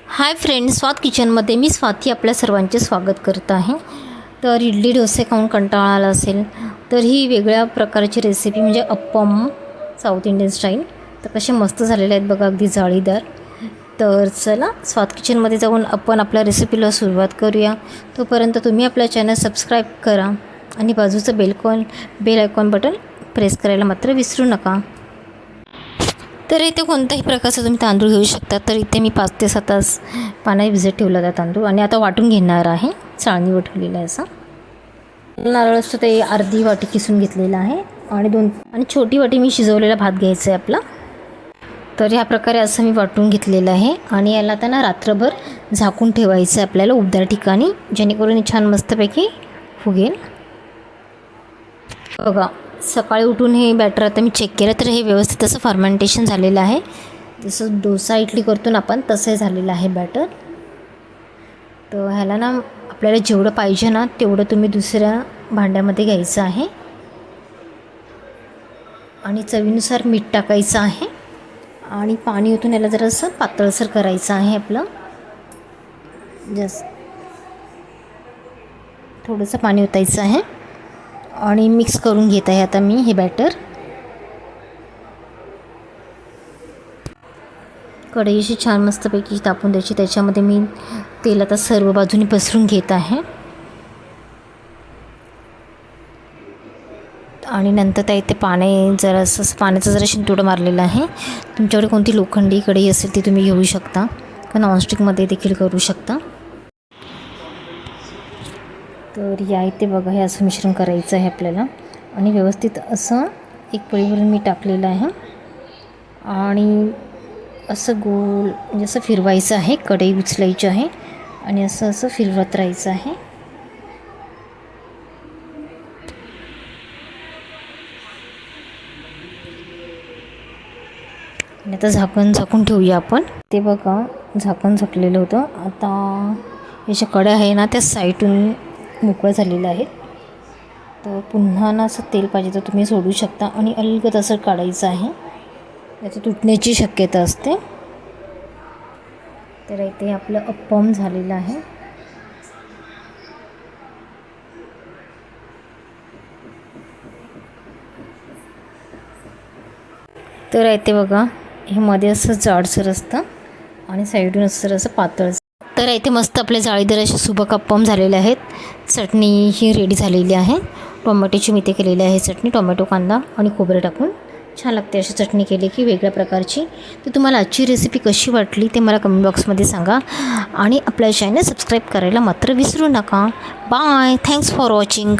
Hi friends, स्वाद किचनमध्ये मी स्वाती आपल्या सर्वांचे स्वागत करत आहे. तर इडली डोसे खाऊन कंटाळा आला असेल तर ही वेगळ्या प्रकारची रेसिपी म्हणजे अप्पम साऊथ इंडियन स्टाईल तर कसे मस्त झालेले आहेत बघा, अगदी जाळीदार. तर चला स्वाद किचनमध्ये जाऊन आपण आपल्या रेसिपीला सुरुवात करूया. तोपर्यंत तुम्ही आपल्या चॅनल सबस्क्राईब करा आणि बाजूचं बेल आयकॉन बटन प्रेस करायला मात्र विसरू नका. तर इथे कोणत्याही प्रकारचा तुम्ही तांदूळ घेऊ शकता. तर इथे मी 5 ते 6 तास पाण्यात भिजत ठेवला होता तांदूळ आणि आता वाटून घेणार आहे. चाळणीवर ठेवलेला आहे. असा नारळ असतो ते अर्धी वाटी किसून घेतलेला आहे आणि छोटी वाटी मी शिजवलेला भात घ्यायचा आहे आपला. तर ह्या प्रकारे असं मी वाटून घेतलेलं आहे आणि याला त्यांना रात्रभर झाकून ठेवायचं आहे आपल्याला उबदार ठिकाणी, जेणेकरून छान मस्तपैकी फुगेल. बघा, सकाळी उठून हे बॅटर आता मी चेक केलं तर हे व्यवस्थित असं फर्मेंटेशन झालेलं आहे. जसं डोसा इडली करतो ना आपण तसं झालेलं आहे बॅटर. तर ह्याला ना आपल्याला जेवढं पाहिजे ना तेवढं तुम्ही दुसऱ्या भांड्यामध्ये घ्यायचं आहे आणि चवीनुसार मीठ टाकायचं आहे आणि पाणी ओतून याला जरासं पातळसर करायचं आहे आपलं. थोडंसं पाणी ओतायचं आहे आणि मिक्स करून घेत आहे आता मी हे बॅटर. कढई अशी छान मस्तपैकी तापून द्यायची. त्याच्यामध्ये मी तेल आता सर्व बाजूनी पसरून घेत आहे आणि नंतर त्या इथे पाण्याचं जरा शिंतोडं मारलेलं आहे. तुमच्याकडे कोणती लोखंडी कढई असेल ती तुम्ही घेऊ शकता किंवा नॉनस्टिकमध्ये देखील करू शकता. तर या इथे बघा, हे असं मिश्रण करायचं आहे आपल्याला आणि व्यवस्थित असं एक पळीवरून मी टाकलेलं आहे आणि असं गोल म्हणजे असं फिरवायचं आहे. कढई उचलायची आहे आणि असं असं फिरवत राहायचं आहे. आणि आता झाकून ठेवूया आपण. ते बघा, झाकण झाकलेलं होतं. आता याच्या कड्या आहे ना त्या साईडून मोकळं झालेलं आहे. तर पुन्हा ना असं तेल पाहिजे तर तुम्ही सोडू शकता आणि अलगद असं काढायचं आहे. याचं तुटण्याची शक्यता असते. तर इथे आपलं अप्पम झालेलं आहे. तर इथे बघा, हे मध्ये असं जाडसर असतं आणि साईडून असं पातळ. तर इथे मस्त आपले जाळीदार असे सुबक अप्पम झालेले आहेत. चटणी ही रेडी झालेली आहे. टोमॅटोची मी इथे केलेली आहे चटणी, टोमॅटो कांदा आणि खोबरं टाकून छान लागते अशी चटणी केली की वेगळ्या प्रकारची. तर तुम्हाला आजची रेसिपी कशी वाटली ते मला कमेंट बॉक्समध्ये सांगा आणि आपल्या चॅनल सबस्क्राईब करायला मात्र विसरू नका. Bye, thanks for watching.